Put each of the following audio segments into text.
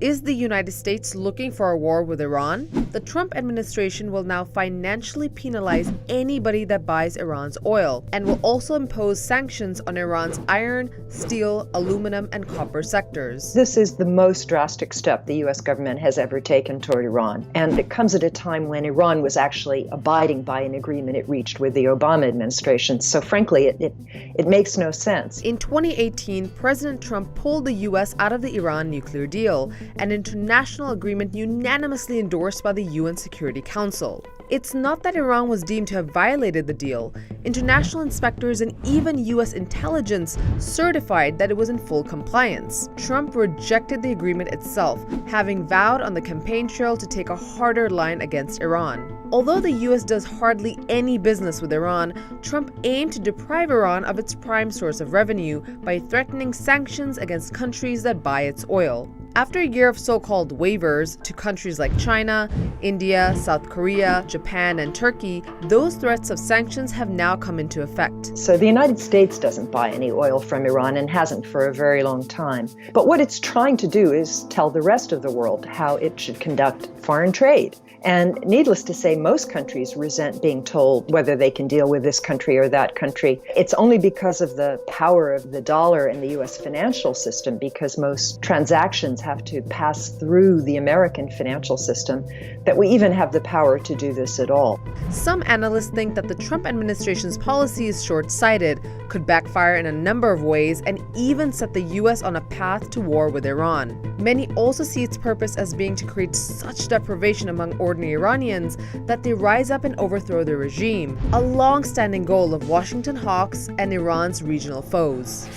Is the United States looking for a war with Iran? The Trump administration will now financially penalize anybody that buys Iran's oil and will also impose sanctions on Iran's iron, steel, aluminum, and copper sectors. This is the most drastic step the U.S. government has ever taken toward Iran, and it comes at a time when Iran was actually abiding by an agreement it reached with the Obama administration. So frankly, it makes no sense. In 2018, President Trump pulled the U.S. out of the Iran nuclear deal, an international agreement unanimously endorsed by the UN Security Council. It's not that Iran was deemed to have violated the deal. International inspectors and even U.S. intelligence certified that it was in full compliance. Trump rejected the agreement itself, having vowed on the campaign trail to take a harder line against Iran. Although the U.S. does hardly any business with Iran, Trump aimed to deprive Iran of its prime source of revenue by threatening sanctions against countries that buy its oil. After a year of so-called waivers to countries like China, India, South Korea, Japan, and Turkey, those threats of sanctions have now come into effect. So the United States doesn't buy any oil from Iran and hasn't for a very long time. But what it's trying to do is tell the rest of the world how it should conduct foreign trade. And needless to say, most countries resent being told whether they can deal with this country or that country. It's only because of the power of the dollar and the U.S. financial system, because most transactions have to pass through the American financial system, that we even have the power to do this at all. Some analysts think that the Trump administration's policy is short-sighted, could backfire in a number of ways, and even set the U.S. on a path to war with Iran. Many also see its purpose as being to create such deprivation among ordinary Iranians that they rise up and overthrow the regime, a long-standing goal of Washington hawks and Iran's regional foes.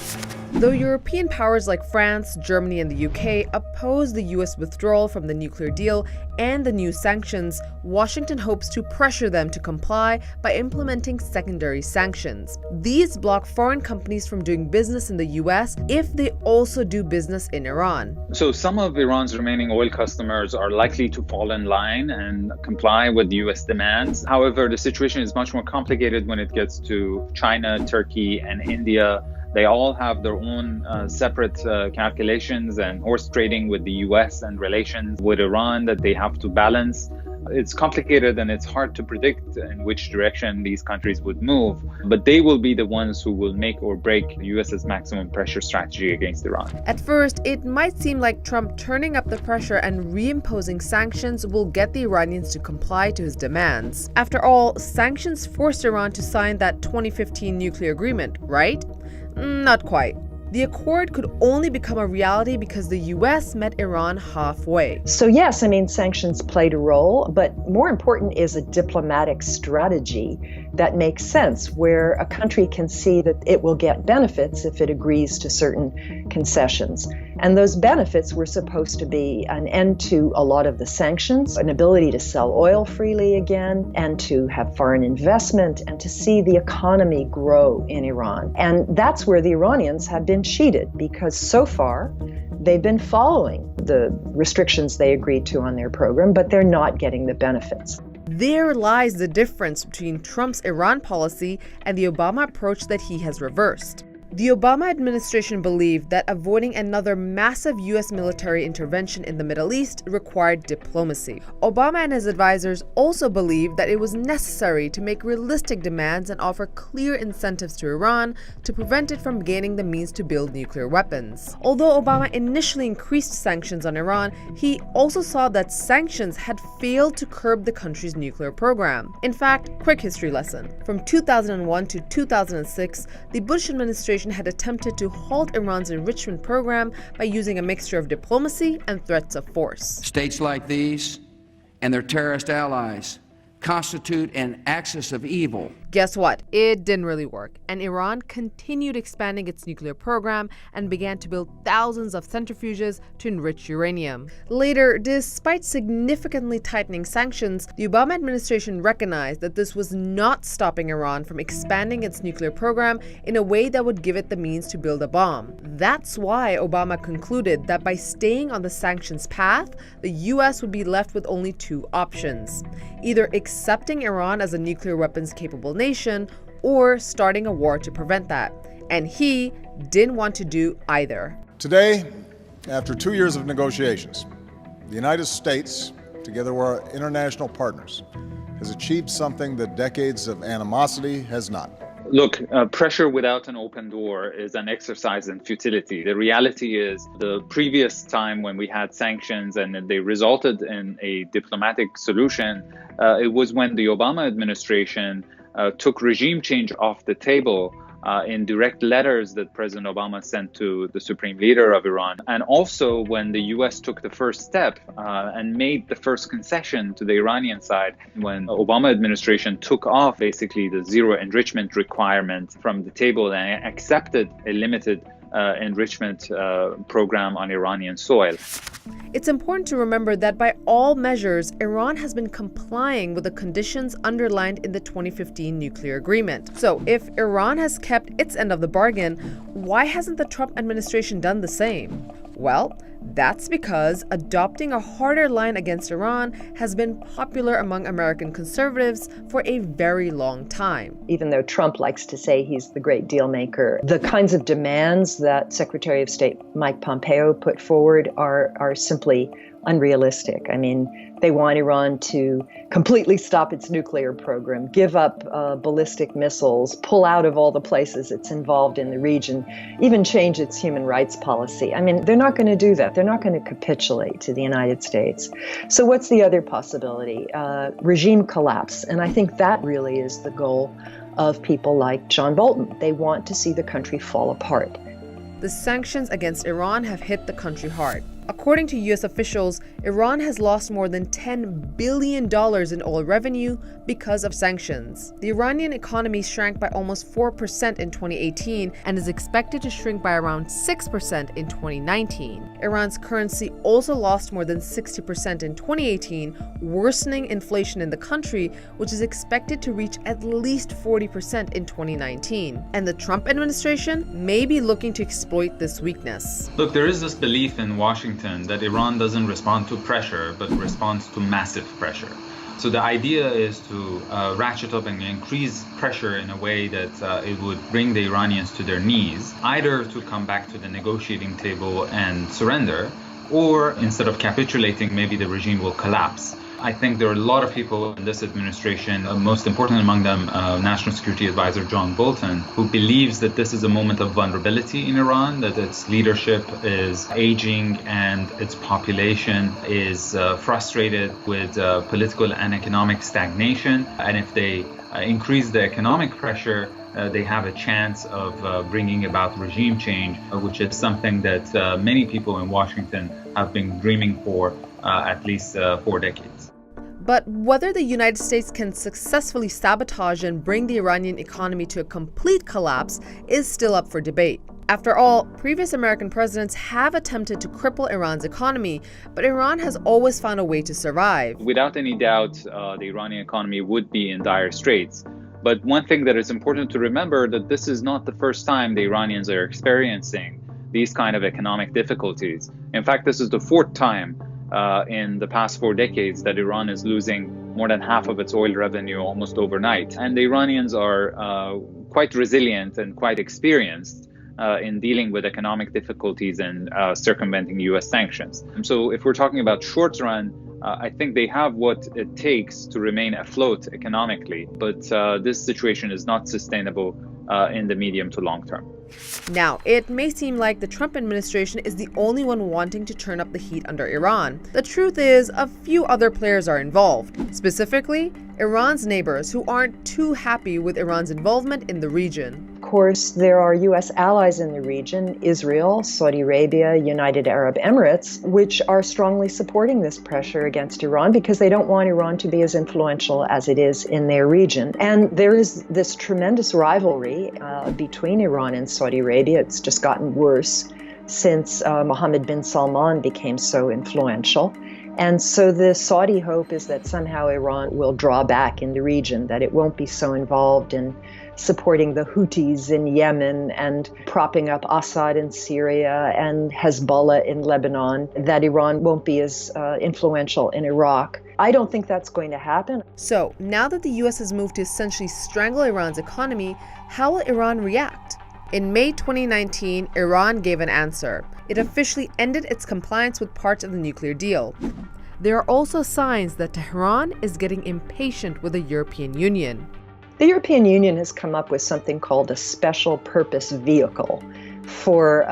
Though European powers like France, Germany, and the UK oppose the US withdrawal from the nuclear deal and the new sanctions, Washington hopes to pressure them to comply by implementing secondary sanctions. These block foreign companies from doing business in the US if they also do business in Iran. So some of Iran's remaining oil customers are likely to fall in line and comply with US demands. However, the situation is much more complicated when it gets to China, Turkey, and India. They all have their own separate calculations and horse trading with the US and relations with Iran that they have to balance. It's complicated and it's hard to predict in which direction these countries would move, but they will be the ones who will make or break the US's maximum pressure strategy against Iran. At first, it might seem like Trump turning up the pressure and reimposing sanctions will get the Iranians to comply to his demands. After all, sanctions forced Iran to sign that 2015 nuclear agreement, right? Not quite. The accord could only become a reality because the U.S. met Iran halfway. So yes, sanctions played a role, but more important is a diplomatic strategy that makes sense, where a country can see that it will get benefits if it agrees to certain concessions. And those benefits were supposed to be an end to a lot of the sanctions, an ability to sell oil freely again, and to have foreign investment, and to see the economy grow in Iran. And that's where the Iranians have been cheated, because so far they've been following the restrictions they agreed to on their program, but they're not getting the benefits. There lies the difference between Trump's Iran policy and the Obama approach that he has reversed. The Obama administration believed that avoiding another massive U.S. military intervention in the Middle East required diplomacy. Obama and his advisors also believed that it was necessary to make realistic demands and offer clear incentives to Iran to prevent it from gaining the means to build nuclear weapons. Although Obama initially increased sanctions on Iran, he also saw that sanctions had failed to curb the country's nuclear program. In fact, quick history lesson. From 2001 to 2006, the Bush administration had attempted to halt Iran's enrichment program by using a mixture of diplomacy and threats of force. States like these and their terrorist allies constitute an axis of evil. Guess what? It didn't really work, and Iran continued expanding its nuclear program and began to build thousands of centrifuges to enrich uranium. Later, despite significantly tightening sanctions, the Obama administration recognized that this was not stopping Iran from expanding its nuclear program in a way that would give it the means to build a bomb. That's why Obama concluded that by staying on the sanctions path, the US would be left with only two options: either accepting Iran as a nuclear weapons-capable nation or starting a war to prevent that. And he didn't want to do either. Today, After 2 years of negotiations, the United States, together with our international partners, has achieved something that decades of animosity has not. Look, pressure without an open door is an exercise in futility. The reality is the previous time when we had sanctions and they resulted in a diplomatic solution, it was when the Obama administration took regime change off the table in direct letters that President Obama sent to the supreme leader of Iran. And also when the US took the first step and made the first concession to the Iranian side, when the Obama administration took off basically the zero enrichment requirement from the table and accepted a limited enrichment program on Iranian soil. It's important to remember that by all measures, Iran has been complying with the conditions underlined in the 2015 nuclear agreement. So if Iran has kept its end of the bargain, why hasn't the Trump administration done the same? Well, that's because adopting a harder line against Iran has been popular among American conservatives for a very long time. Even though Trump likes to say he's the great deal maker, the kinds of demands that Secretary of State Mike Pompeo put forward are simply unrealistic. I mean, they want Iran to completely stop its nuclear program, give up ballistic missiles, pull out of all the places it's involved in the region, even change its human rights policy. I mean, they're not going to do that. They're not going to capitulate to the United States. So what's the other possibility? Regime collapse. And I think that really is the goal of people like John Bolton. They want to see the country fall apart. The sanctions against Iran have hit the country hard. According to U.S. officials, Iran has lost more than $10 billion in oil revenue because of sanctions. The Iranian economy shrank by almost 4% in 2018 and is expected to shrink by around 6% in 2019. Iran's currency also lost more than 60% in 2018, worsening inflation in the country, which is expected to reach at least 40% in 2019. And the Trump administration may be looking to exploit this weakness. Look, there is this belief in Washington that Iran doesn't respond to pressure, but responds to massive pressure. So the idea is to ratchet up and increase pressure in a way that it would bring the Iranians to their knees, either to come back to the negotiating table and surrender, or instead of capitulating, maybe the regime will collapse. I think there are a lot of people in this administration, most important among them, National Security Advisor John Bolton, who believes that this is a moment of vulnerability in Iran, that its leadership is aging and its population is frustrated with political and economic stagnation. And if they increase the economic pressure, they have a chance of bringing about regime change, which is something that many people in Washington have been dreaming for at least 4 decades. But whether the United States can successfully sabotage and bring the Iranian economy to a complete collapse is still up for debate. After all, previous American presidents have attempted to cripple Iran's economy, but Iran has always found a way to survive. Without any doubt, the Iranian economy would be in dire straits. But one thing that is important to remember that this is not the first time the Iranians are experiencing these kind of economic difficulties. In fact, this is the 4th time in the past 4 decades that Iran is losing more than half of its oil revenue almost overnight. And the Iranians are quite resilient and quite experienced in dealing with economic difficulties and circumventing US sanctions. So if we're talking about short run, I think they have what it takes to remain afloat economically, but this situation is not sustainable in the medium to long term. Now, it may seem like the Trump administration is the only one wanting to turn up the heat under Iran. The truth is, a few other players are involved, specifically Iran's neighbors who aren't too happy with Iran's involvement in the region. Of course, there are U.S. allies in the region, Israel, Saudi Arabia, United Arab Emirates, which are strongly supporting this pressure against Iran because they don't want Iran to be as influential as it is in their region. And there is this tremendous rivalry between Iran and Saudi Arabia. It's just gotten worse since Mohammed bin Salman became so influential. And so the Saudi hope is that somehow Iran will draw back in the region, that it won't be so involved in supporting the Houthis in Yemen and propping up Assad in Syria and Hezbollah in Lebanon, that Iran won't be as influential in Iraq. I don't think that's going to happen. So now that the U.S. has moved to essentially strangle Iran's economy, how will Iran react? In May 2019, Iran gave an answer. it officially ended its compliance with parts of the nuclear deal. There are also signs that Tehran is getting impatient with the European Union. The European Union has come up with something called a special purpose vehicle for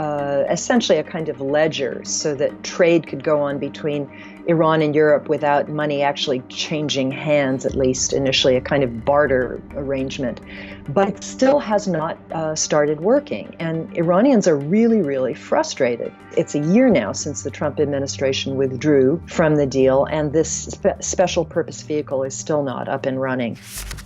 essentially a kind of ledger so that trade could go on between Iran and Europe without money actually changing hands, at least initially, a kind of barter arrangement. But it still has not started working, and Iranians are really, really frustrated. It's a year now since the Trump administration withdrew from the deal, and this special purpose vehicle is still not up and running.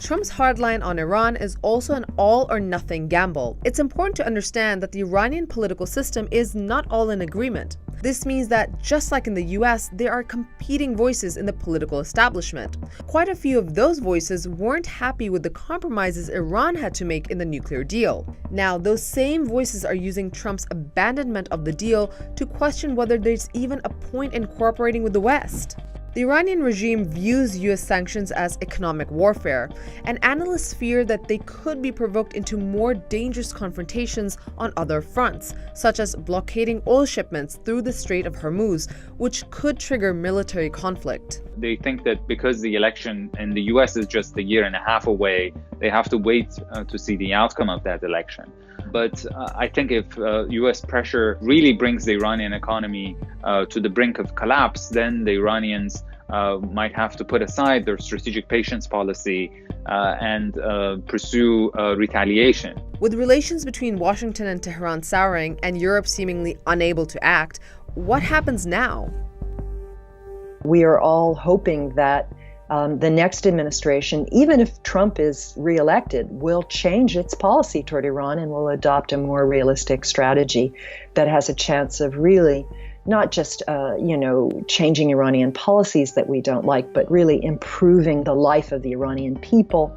Trump's hardline on Iran is also an all-or-nothing gamble. It's important to understand that the Iranian political system is not all in agreement. This means that, just like in the US, there are competing voices in the political establishment. Quite a few of those voices weren't happy with the compromises Iran had to make in the nuclear deal. Now, those same voices are using Trump's abandonment of the deal to question whether there's even a point in cooperating with the West. The Iranian regime views US sanctions as economic warfare, and analysts fear that they could be provoked into more dangerous confrontations on other fronts, such as blockading oil shipments through the Strait of Hormuz, which could trigger military conflict. They think that because the election in the US is just a year and a half away, they have to wait to see the outcome of that election. But I think if US pressure really brings the Iranian economy to the brink of collapse, then the Iranians might have to put aside their strategic patience policy and pursue retaliation. With relations between Washington and Tehran souring and Europe seemingly unable to act, what happens now? We are all hoping that the next administration, even if Trump is reelected, will change its policy toward Iran and will adopt a more realistic strategy that has a chance of really not just, changing Iranian policies that we don't like, but really improving the life of the Iranian people.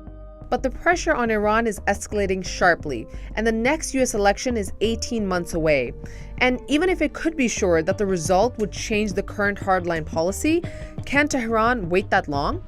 But the pressure on Iran is escalating sharply, and the next US election is 18 months away. And even if it could be sure that the result would change the current hardline policy, can Tehran wait that long?